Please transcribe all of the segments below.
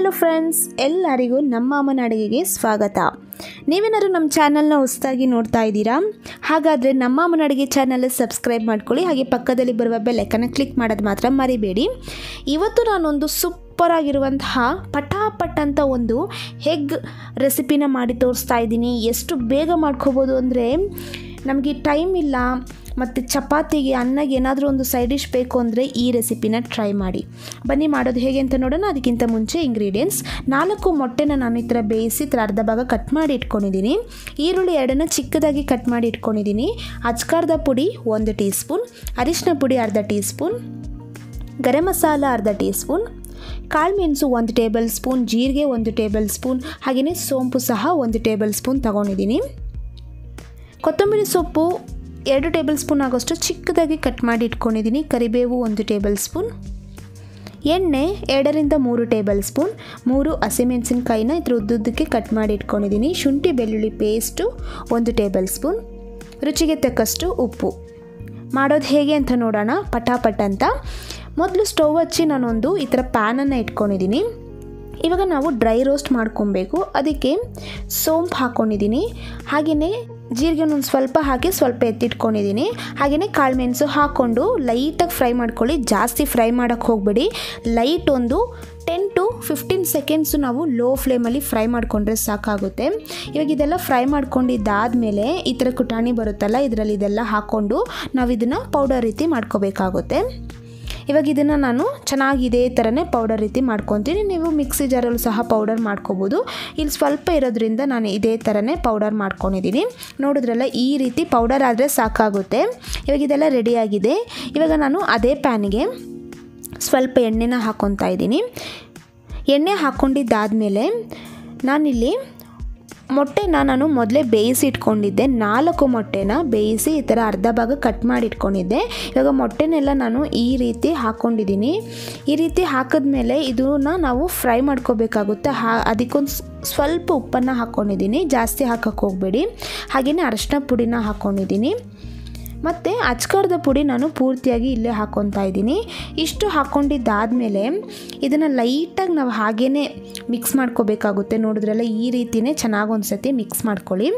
Hello friends, ಎಲ್ಲರಿಗೂ ನಮ್ಮ ಅಮ್ಮನ ಅಡುಗೆಗೆ ಸ್ವಾಗತ. ನೀವೇನಾದ್ರು ನಮ್ಮ ಚಾನಲ್ನ ಹೊಸದಾಗಿ ನೋಡ್ತಾ ಇದ್ದೀರಾ? ಹಾಗಾದರೆ ನಮ್ಮ ಅಮ್ಮನ ಅಡುಗೆ ಚಾನಲ್ ಸಬ್ಸ್ಕ್ರೈಬ್ ಮಾಡ್ಕೊಳ್ಳಿ. ಹಾಗೆ ಪಕ್ಕದಲ್ಲಿ ಬರುವ ಬೆಲ್ ಐಕಾನ್ ಕ್ಲಿಕ್ ಮಾಡೋದು ಮಾತ್ರ ಮರಿಬೇಡಿ. ಇವತ್ತು ನಾನೊಂದು ಸೂಪರ್ ಆಗಿರುವಂತಹ ಪಟಾಪಟ್ ಅಂತ ಒಂದು ಎಗ್ ರೆಸಿಪಿನ ಮಾಡಿ ತೋರಿಸ್ತಾ ಇದ್ದೀನಿ. ಎಷ್ಟು ಬೇಗ ಮಾಡ್ಕೋಬೋದು ಅಂದರೆ, ನಮಗೆ ಟೈಮ್ ಇಲ್ಲ ಮತ್ತು ಚಪಾತಿಗೆ ಅನ್ನಗೆ ಏನಾದರೂ ಒಂದು ಸೈಡ್ ಡಿಶ್ ಬೇಕು ಅಂದರೆ ಈ ರೆಸಿಪಿನ ಟ್ರೈ ಮಾಡಿ. ಬನ್ನಿ ಮಾಡೋದು ಹೇಗೆ ಅಂತ ನೋಡೋಣ. ಅದಕ್ಕಿಂತ ಮುಂಚೆ ಇಂಗ್ರೀಡಿಯೆಂಟ್ಸ್: 4 ಮೊಟ್ಟೆನ ನಾನು ಈ ಥರ ಬೇಯಿಸಿ ಅರ್ಧ ಭಾಗ ಕಟ್ ಮಾಡಿ ಇಟ್ಕೊಂಡಿದ್ದೀನಿ. ಈರುಳ್ಳಿ 2 ಚಿಕ್ಕದಾಗಿ ಕಟ್ ಮಾಡಿ ಇಟ್ಕೊಂಡಿದ್ದೀನಿ. ಅಚ್ಕಾರದ ಪುಡಿ 1 ಟೀ ಸ್ಪೂನ್, ಅರಿಶಿನ ಪುಡಿ ಅರ್ಧ ಟೀ ಸ್ಪೂನ್, ಗರಂ ಮಸಾಲ ಅರ್ಧ ಟೀ ಸ್ಪೂನ್, ಕಾಳುಮೆಣಸು 1 ಟೇಬಲ್ ಸ್ಪೂನ್, ಜೀರಿಗೆ 1 ಟೇಬಲ್ ಸ್ಪೂನ್, ಹಾಗೆಯೇ ಸೋಂಪು ಸಹ 1 ಟೇಬಲ್ ಸ್ಪೂನ್ ತಗೊಂಡಿದ್ದೀನಿ. ಕೊತ್ತಂಬರಿ ಸೊಪ್ಪು 2 ಟೇಬಲ್ ಸ್ಪೂನ್ ಆಗೋಷ್ಟು ಚಿಕ್ಕದಾಗಿ ಕಟ್ ಮಾಡಿ ಇಟ್ಕೊಂಡಿದ್ದೀನಿ. ಕರಿಬೇವು 1 ಟೇಬಲ್ ಸ್ಪೂನ್, ಎಣ್ಣೆ 2 3 ಟೇಬಲ್ ಸ್ಪೂನ್, 3 ಹಸಿಮೆಣಸಿನಕಾಯಿನ ಇದ್ರ ಉದ್ದುದ್ದಕ್ಕೆ ಕಟ್ ಮಾಡಿ ಇಟ್ಕೊಂಡಿದ್ದೀನಿ. ಶುಂಠಿ ಬೆಳ್ಳುಳ್ಳಿ ಪೇಸ್ಟು 1 ಟೇಬಲ್ ಸ್ಪೂನ್, ರುಚಿಗೆ ತಕ್ಕಷ್ಟು ಉಪ್ಪು. ಮಾಡೋದು ಹೇಗೆ ಅಂತ ನೋಡೋಣ ಪಟಾಪಟ್ ಅಂತ. ಮೊದಲು ಸ್ಟವ್ ಹಚ್ಚಿ ನಾನೊಂದು ಈ ಥರ ಪ್ಯಾನನ್ನು ಇಟ್ಕೊಂಡಿದ್ದೀನಿ. ಇವಾಗ ನಾವು ಡ್ರೈ ರೋಸ್ಟ್ ಮಾಡ್ಕೊಬೇಕು. ಅದಕ್ಕೆ ಸೋಂಪು ಹಾಕ್ಕೊಂಡಿದ್ದೀನಿ, ಹಾಗೆಯೇ ಜೀರಿಗೆ ಒಂದು ಸ್ವಲ್ಪ ಹಾಕಿ ಸ್ವಲ್ಪ ಎತ್ತಿಟ್ಕೊಂಡಿದ್ದೀನಿ. ಹಾಗೆಯೇ ಕಾಳುಮೆಣಸು ಹಾಕ್ಕೊಂಡು ಲೈಟಾಗಿ ಫ್ರೈ ಮಾಡ್ಕೊಳ್ಳಿ. ಜಾಸ್ತಿ ಫ್ರೈ ಮಾಡೋಕ್ಕೆ ಹೋಗಬೇಡಿ. ಲೈಟ್ ಒಂದು 10 to 15 ಸೆಕೆಂಡ್ಸು ನಾವು ಲೋ ಫ್ಲೇಮಲ್ಲಿ ಫ್ರೈ ಮಾಡಿಕೊಂಡ್ರೆ ಸಾಕಾಗುತ್ತೆ. ಇವಾಗ ಇದೆಲ್ಲ ಫ್ರೈ ಮಾಡ್ಕೊಂಡಿದ್ದಾದಮೇಲೆ ಈ ಥರ ಕುಟಾಣಿ ಬರುತ್ತಲ್ಲ, ಇದರಲ್ಲಿ ಇದೆಲ್ಲ ಹಾಕ್ಕೊಂಡು ನಾವು ಇದನ್ನು ಪೌಡರ್ ರೀತಿ ಮಾಡ್ಕೋಬೇಕಾಗುತ್ತೆ. ಇವಾಗ ಇದನ್ನು ನಾನು ಚೆನ್ನಾಗಿ ಇದೇ ಥರನೇ ಪೌಡರ್ ರೀತಿ ಮಾಡ್ಕೊತೀನಿ. ನೀವು ಮಿಕ್ಸಿ ಜಾರಲ್ಲೂ ಸಹ ಪೌಡರ್ ಮಾಡ್ಕೋಬೋದು. ಇಲ್ಲಿ ಸ್ವಲ್ಪ ಇರೋದ್ರಿಂದ ನಾನು ಇದೇ ಥರನೇ ಪೌಡರ್ ಮಾಡ್ಕೊಂಡಿದ್ದೀನಿ. ನೋಡಿದ್ರಲ್ಲ, ಈ ರೀತಿ ಪೌಡರ್ ಆದರೆ ಸಾಕಾಗುತ್ತೆ. ಇವಾಗ ಇದೆಲ್ಲ ರೆಡಿಯಾಗಿದೆ. ಇವಾಗ ನಾನು ಅದೇ ಪ್ಯಾನಿಗೆ ಸ್ವಲ್ಪ ಎಣ್ಣೆನ ಹಾಕ್ಕೊತಾ ಇದ್ದೀನಿ. ಎಣ್ಣೆ ಹಾಕ್ಕೊಂಡಿದ್ದಾದಮೇಲೆ ನಾನಿಲ್ಲಿ ಮೊಟ್ಟೆನ ನಾನು ಮೊದಲೇ ಬೇಯಿಸಿ ಇಟ್ಕೊಂಡಿದ್ದೆ. 4 ಮೊಟ್ಟೆನ ಬೇಯಿಸಿ ಈ ಥರ ಅರ್ಧ ಭಾಗ ಕಟ್ ಮಾಡಿ ಇಟ್ಕೊಂಡಿದ್ದೆ. ಇವಾಗ ಮೊಟ್ಟೆನೆಲ್ಲ ನಾನು ಈ ರೀತಿ ಹಾಕ್ಕೊಂಡಿದ್ದೀನಿ. ಈ ರೀತಿ ಹಾಕಿದ್ಮೇಲೆ ಇದನ್ನು ನಾವು ಫ್ರೈ ಮಾಡ್ಕೋಬೇಕಾಗುತ್ತೆ. ಅದಕ್ಕೊಂದು ಸ್ವಲ್ಪ ಉಪ್ಪನ್ನು ಹಾಕ್ಕೊಂಡಿದ್ದೀನಿ, ಜಾಸ್ತಿ ಹಾಕೋಕ್ಕೆ ಹೋಗಬೇಡಿ. ಹಾಗೆಯೇ ಅರಿಶಿನ ಪುಡಿನ ಹಾಕ್ಕೊಂಡಿದ್ದೀನಿ ಮತ್ತು ಅಚ್ಕಾರದ ಪುಡಿ ನಾನು ಪೂರ್ತಿಯಾಗಿ ಇಲ್ಲೇ ಹಾಕ್ಕೊತಾ ಇದ್ದೀನಿ. ಇಷ್ಟು ಹಾಕ್ಕೊಂಡಿದ್ದಾದಮೇಲೆ ಇದನ್ನು ಲೈಟಾಗಿ ನಾವು ಹಾಗೇ ಮಿಕ್ಸ್ ಮಾಡ್ಕೋಬೇಕಾಗುತ್ತೆ. ನೋಡಿದ್ರಲ್ಲ, ಈ ರೀತಿಯೇ ಚೆನ್ನಾಗಿ ಒಂದು ಸತಿ ಮಿಕ್ಸ್ ಮಾಡ್ಕೊಳ್ಳಿ.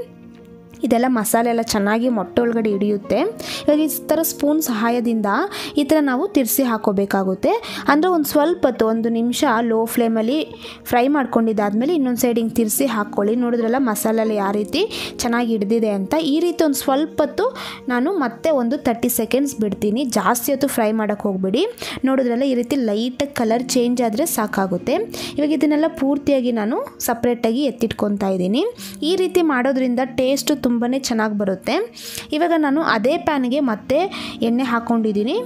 ಇದೆಲ್ಲ ಮಸಾಲೆ ಎಲ್ಲ ಚೆನ್ನಾಗಿ ಮೊಟ್ಟೆ ಒಳಗಡೆ ಹಿಡಿಯುತ್ತೆ. ಇವಾಗ ಈ ಥರ ಸ್ಪೂನ್ ಸಹಾಯದಿಂದ ಈ ಥರ ನಾವು ತಿರ್ಸಿ ಹಾಕೋಬೇಕಾಗುತ್ತೆ. ಅಂದರೆ ಒಂದು ಸ್ವಲ್ಪ ಹೊತ್ತು 1 ನಿಮಿಷ ಲೋ ಫ್ಲೇಮಲ್ಲಿ ಫ್ರೈ ಮಾಡ್ಕೊಂಡಿದ್ದಾದಮೇಲೆ ಇನ್ನೊಂದು ಸೈಡ್ ಹಿಂಗೆ ತಿರ್ಸಿ ಹಾಕ್ಕೊಳ್ಳಿ. ನೋಡಿದ್ರಲ್ಲ, ಮಸಾಲೆಲ್ಲ ಯಾವ ರೀತಿ ಚೆನ್ನಾಗಿ ಹಿಡ್ದಿದೆ ಅಂತ. ಈ ರೀತಿ ಒಂದು ಸ್ವಲ್ಪ ಹೊತ್ತು ನಾನು ಮತ್ತೆ ಒಂದು 30 ಸೆಕೆಂಡ್ಸ್ ಬಿಡ್ತೀನಿ. ಜಾಸ್ತಿ ಹೊತ್ತು ಫ್ರೈ ಮಾಡೋಕ್ಕೆ ಹೋಗಬೇಡಿ. ನೋಡಿದ್ರಲ್ಲ, ಈ ರೀತಿ ಲೈಟಾಗಿ ಕಲರ್ ಚೇಂಜ್ ಆದರೆ ಸಾಕಾಗುತ್ತೆ. ಇವಾಗ ಇದನ್ನೆಲ್ಲ ಪೂರ್ತಿಯಾಗಿ ನಾನು ಸಪ್ರೇಟಾಗಿ ಎತ್ತಿಟ್ಕೊತಾ ಇದ್ದೀನಿ. ಈ ರೀತಿ ಮಾಡೋದ್ರಿಂದ ಟೇಸ್ಟು ತುಂಬಾ ಚೆನ್ನಾಗಿ ಬರುತ್ತೆ. ಇವಾಗ ನಾನು ಅದೇ ಪ್ಯಾನ್ಗೆ ಮತ್ತೆ ಎಣ್ಣೆ ಹಾಕ್ಕೊಂಡಿದ್ದೀನಿ.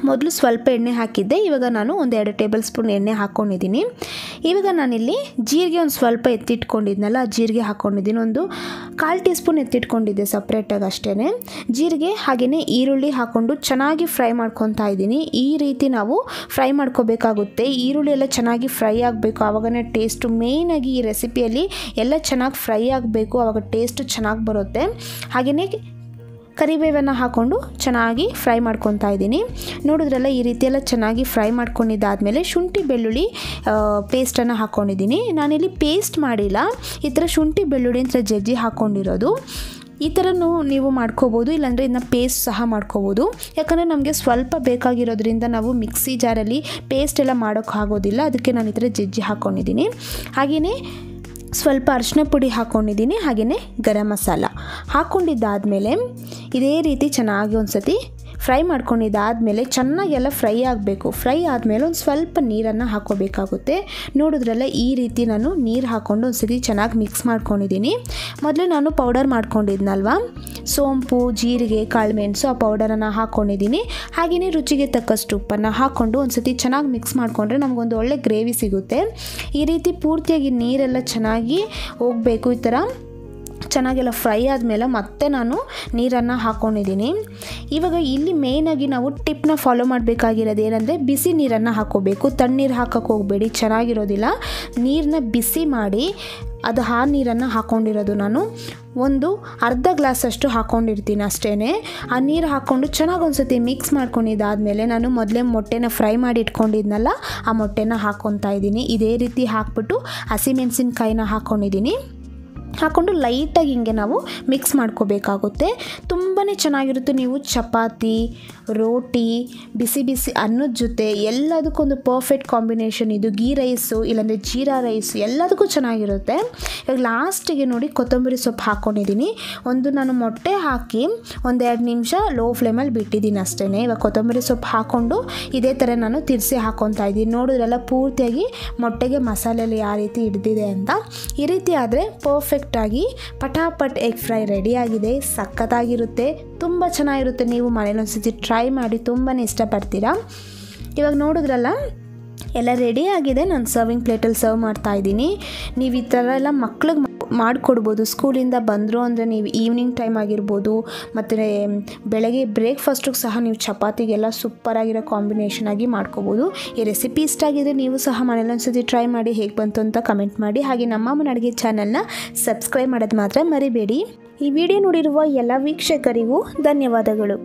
ಮೊದಲು ಸ್ವಲ್ಪ ಎಣ್ಣೆ ಹಾಕಿದ್ದೆ. ಇವಾಗ ನಾನು ಒಂದು 2 ಟೇಬಲ್ ಸ್ಪೂನ್ ಎಣ್ಣೆ ಹಾಕ್ಕೊಂಡಿದ್ದೀನಿ. ಇವಾಗ ನಾನಿಲ್ಲಿ ಜೀರಿಗೆ ಒಂದು ಸ್ವಲ್ಪ ಎತ್ತಿಟ್ಕೊಂಡಿದ್ನಲ್ಲ, ಜೀರಿಗೆ ಹಾಕ್ಕೊಂಡಿದ್ದೀನಿ. ಒಂದು 1/4 ಟೀ ಸ್ಪೂನ್ ಎತ್ತಿಟ್ಕೊಂಡಿದ್ದೆ ಸಪ್ರೇಟಾಗಿ ಅಷ್ಟೇ. ಜೀರಿಗೆ ಹಾಗೆಯೇ ಈರುಳ್ಳಿ ಹಾಕ್ಕೊಂಡು ಚೆನ್ನಾಗಿ ಫ್ರೈ ಮಾಡ್ಕೊತಾ ಇದ್ದೀನಿ. ಈ ರೀತಿ ನಾವು ಫ್ರೈ ಮಾಡ್ಕೋಬೇಕಾಗುತ್ತೆ. ಈರುಳ್ಳಿ ಎಲ್ಲ ಚೆನ್ನಾಗಿ ಫ್ರೈ ಆಗಬೇಕು, ಆವಾಗನೇ ಟೇಸ್ಟು. ಮೇಯ್ನಾಗಿ ಈ ರೆಸಿಪಿಯಲ್ಲಿ ಎಲ್ಲ ಚೆನ್ನಾಗಿ ಫ್ರೈ ಆಗಬೇಕು, ಆವಾಗ ಟೇಸ್ಟು ಚೆನ್ನಾಗಿ ಬರುತ್ತೆ. ಹಾಗೆಯೇ ಕರಿಬೇವನ್ನು ಹಾಕ್ಕೊಂಡು ಚೆನ್ನಾಗಿ ಫ್ರೈ ಮಾಡ್ಕೊತಾ ಇದ್ದೀನಿ. ನೋಡಿದ್ರಲ್ಲ, ಈ ರೀತಿಯೆಲ್ಲ ಚೆನ್ನಾಗಿ ಫ್ರೈ ಮಾಡ್ಕೊಂಡಿದ್ದಾದಮೇಲೆ ಶುಂಠಿ ಬೆಳ್ಳುಳ್ಳಿ ಪೇಸ್ಟನ್ನು ಹಾಕ್ಕೊಂಡಿದ್ದೀನಿ. ನಾನಿಲ್ಲಿ ಪೇಸ್ಟ್ ಮಾಡಿಲ್ಲ, ಈ ಥರ ಶುಂಠಿ ಬೆಳ್ಳುಳ್ಳಿ ಅಂತ ಜಜ್ಜಿ ಹಾಕ್ಕೊಂಡಿರೋದು. ಈ ಥರನೂ ನೀವು ಮಾಡ್ಕೋಬೋದು, ಇಲ್ಲಾಂದರೆ ಇದನ್ನ ಪೇಸ್ಟ್ ಸಹ ಮಾಡ್ಕೋಬೋದು. ಯಾಕಂದರೆ ನಮಗೆ ಸ್ವಲ್ಪ ಬೇಕಾಗಿರೋದ್ರಿಂದ ನಾವು ಮಿಕ್ಸಿ ಜಾರಲ್ಲಿ ಪೇಸ್ಟ್ ಎಲ್ಲ ಮಾಡೋಕ್ಕಾಗೋದಿಲ್ಲ. ಅದಕ್ಕೆ ನಾನು ಈ ಥರ ಜಜ್ಜಿ ಹಾಕ್ಕೊಂಡಿದ್ದೀನಿ. ಹಾಗೆಯೇ ಸ್ವಲ್ಪ ಅರಿಶಿನ ಪುಡಿ ಹಾಕ್ಕೊಂಡಿದ್ದೀನಿ. ಹಾಗೆಯೇ ಗರಂ ಮಸಾಲ ಹಾಕ್ಕೊಂಡಿದ್ದಾದಮೇಲೆ ಇದೇ ರೀತಿ ಚೆನ್ನಾಗಿ ಒಂದು ಸತಿ ಫ್ರೈ ಮಾಡ್ಕೊಂಡಿದ್ದಾದಮೇಲೆ ಚೆನ್ನಾಗೆಲ್ಲ ಫ್ರೈ ಆಗಬೇಕು. ಫ್ರೈ ಆದಮೇಲೆ ಒಂದು ಸ್ವಲ್ಪ ನೀರನ್ನು ಹಾಕ್ಕೋಬೇಕಾಗುತ್ತೆ. ನೋಡಿದ್ರಲ್ಲ, ಈ ರೀತಿ ನಾನು ನೀರು ಹಾಕ್ಕೊಂಡು ಒಂದು ಸತಿ ಚೆನ್ನಾಗಿ ಮಿಕ್ಸ್ ಮಾಡ್ಕೊಂಡಿದ್ದೀನಿ. ಮೊದಲೇ ನಾನು ಪೌಡರ್ ಮಾಡ್ಕೊಂಡಿದ್ನಲ್ವ, ಸೋಂಪು, ಜೀರಿಗೆ, ಕಾಳುಮೆಣಸು, ಆ ಪೌಡರನ್ನು ಹಾಕ್ಕೊಂಡಿದ್ದೀನಿ. ಹಾಗೆಯೇ ರುಚಿಗೆ ತಕ್ಕಷ್ಟು ಉಪ್ಪನ್ನು ಹಾಕ್ಕೊಂಡು ಒಂದು ಸತಿ ಚೆನ್ನಾಗಿ ಮಿಕ್ಸ್ ಮಾಡಿಕೊಂಡ್ರೆ ನಮಗೊಂದು ಒಳ್ಳೆ ಗ್ರೇವಿ ಸಿಗುತ್ತೆ. ಈ ರೀತಿ ಪೂರ್ತಿಯಾಗಿ ನೀರೆಲ್ಲ ಚೆನ್ನಾಗಿ ಹೋಗಬೇಕು. ಈ ಥರ ಚೆನ್ನಾಗೆಲ್ಲ ಫ್ರೈ ಆದಮೇಲೆ ಮತ್ತೆ ನಾನು ನೀರನ್ನು ಹಾಕ್ಕೊಂಡಿದ್ದೀನಿ. ಇವಾಗ ಇಲ್ಲಿ ಮೇಯ್ನಾಗಿ ನಾವು ಟಿಪ್ನ ಫಾಲೋ ಮಾಡಬೇಕಾಗಿರೋದು ಏನಂದರೆ ಬಿಸಿ ನೀರನ್ನು ಹಾಕ್ಕೋಬೇಕು. ತಣ್ಣೀರು ಹಾಕೋಕ್ಕೆ ಹೋಗಬೇಡಿ, ಚೆನ್ನಾಗಿರೋದಿಲ್ಲ. ನೀರನ್ನ ಬಿಸಿ ಮಾಡಿ ಅದು ಆ ನೀರನ್ನು ಹಾಕ್ಕೊಂಡಿರೋದು ನಾನು ಒಂದು ಅರ್ಧ ಗ್ಲಾಸಷ್ಟು ಹಾಕ್ಕೊಂಡಿರ್ತೀನಿ ಅಷ್ಟೇ. ಆ ನೀರು ಹಾಕ್ಕೊಂಡು ಚೆನ್ನಾಗಿ ಒಂದು ಸತಿ ಮಿಕ್ಸ್ ಮಾಡ್ಕೊಂಡಿದ್ದಾದಮೇಲೆ ನಾನು ಮೊದಲೇ ಮೊಟ್ಟೆನ ಫ್ರೈ ಮಾಡಿ ಇಟ್ಕೊಂಡಿದ್ನಲ್ಲ ಆ ಮೊಟ್ಟೆನ ಹಾಕ್ಕೊತಾ ಇದ್ದೀನಿ. ಇದೇ ರೀತಿ ಹಾಕ್ಬಿಟ್ಟು ಹಸಿಮೆಣಸಿನ್ಕಾಯಿನ ಹಾಕ್ಕೊಂಡಿದ್ದೀನಿ. ಹಾಕ್ಕೊಂಡು ಲೈಟಾಗಿ ಹಿಂಗೆ ನಾವು ಮಿಕ್ಸ್ ಮಾಡ್ಕೋಬೇಕಾಗುತ್ತೆ. ತುಂಬಾ ಚೆನ್ನಾಗಿರುತ್ತೆ. ನೀವು ಚಪಾತಿ, ರೋಟಿ, ಬಿಸಿ ಬಿಸಿ ಅನ್ನದ ಜೊತೆ ಎಲ್ಲದಕ್ಕೊಂದು ಪರ್ಫೆಕ್ಟ್ ಕಾಂಬಿನೇಷನ್ ಇದು. ಗೀ ರೈಸು ಇಲ್ಲಾಂದರೆ ಜೀರಾ ರೈಸ್ ಎಲ್ಲದಕ್ಕೂ ಚೆನ್ನಾಗಿರುತ್ತೆ. ಇವಾಗ ಲಾಸ್ಟಿಗೆ ನೋಡಿ ಕೊತ್ತಂಬರಿ ಸೊಪ್ಪು ಹಾಕ್ಕೊಂಡಿದ್ದೀನಿ. ನಾನು ಮೊಟ್ಟೆ ಹಾಕಿ 1-2 ನಿಮಿಷ ಲೋ ಫ್ಲೇಮಲ್ಲಿ ಬಿಟ್ಟಿದ್ದೀನಿ ಅಷ್ಟೇ. ಇವಾಗ ಕೊತ್ತಂಬರಿ ಸೊಪ್ಪು ಹಾಕ್ಕೊಂಡು ಇದೇ ಥರ ನಾನು ತಿರ್ಸಿ ಹಾಕ್ಕೊತಾ ಇದ್ದೀನಿ. ನೋಡಿದ್ರೆಲ್ಲ ಪೂರ್ತಿಯಾಗಿ ಮೊಟ್ಟೆಗೆ ಮಸಾಲೆಯಲ್ಲಿ ಯಾವ ರೀತಿ ಹಿಡ್ದಿದೆ ಅಂತ. ಈ ರೀತಿ ಆದರೆ ಪರ್ಫೆಕ್ಟಾಗಿ ಪಟಾಪಟ್ ಎಗ್ ಫ್ರೈ ರೆಡಿಯಾಗಿದೆ. ಸಖತ್ತಾಗಿರುತ್ತೆ, ತುಂಬ ಚೆನ್ನಾಗಿರುತ್ತೆ. ನೀವು ಮನೇಲಿ ಒಂದ್ಸತಿ ಟ್ರೈ ಮಾಡಿ, ತುಂಬಾ ಇಷ್ಟಪಡ್ತೀರಾ. ಇವಾಗ ನೋಡಿದ್ರಲ್ಲ ಎಲ್ಲ ರೆಡಿ ಆಗಿದೆ. ನಾನು ಸರ್ವಿಂಗ್ ಪ್ಲೇಟಲ್ಲಿ ಸರ್ವ್ ಮಾಡ್ತಾಯಿದ್ದೀನಿ. ನೀವು ಈ ಥರ ಎಲ್ಲ ಮಕ್ಳಿಗೆ ಮಾಡಿಕೊಡ್ಬೋದು. ಸ್ಕೂಲಿಂದ ಬಂದರು ಅಂದರೆ ನೀವು ಈವ್ನಿಂಗ್ ಟೈಮ್ ಆಗಿರ್ಬೋದು, ಮತ್ತು ಬೆಳಗ್ಗೆ ಬ್ರೇಕ್ಫಾಸ್ಟಿಗೆ ಸಹ ನೀವು ಚಪಾತಿಗೆಲ್ಲ ಸೂಪರಾಗಿರೋ ಕಾಂಬಿನೇಷನ್ ಆಗಿ ಮಾಡ್ಕೋಬೋದು. ಈ ರೆಸಿಪಿ ಇಷ್ಟ ಆಗಿದ್ರೆ ನೀವು ಸಹ ಮನೇಲಿ ಒಂದ್ಸತಿ ಟ್ರೈ ಮಾಡಿ ಹೇಗೆ ಬಂತು ಅಂತ ಕಮೆಂಟ್ ಮಾಡಿ. ಹಾಗೆ ನಮ್ಮ ಅಮ್ಮನ ಅಡುಗೆ ಚಾನಲ್ನ ಸಬ್ಸ್ಕ್ರೈಬ್ ಮಾಡೋದು ಮಾತ್ರ ಮರಿಬೇಡಿ. ಈ ವಿಡಿಯೋ ನೋಡಿರುವ ಎಲ್ಲ ವೀಕ್ಷಕರಿಗೂ ಧನ್ಯವಾದಗಳು.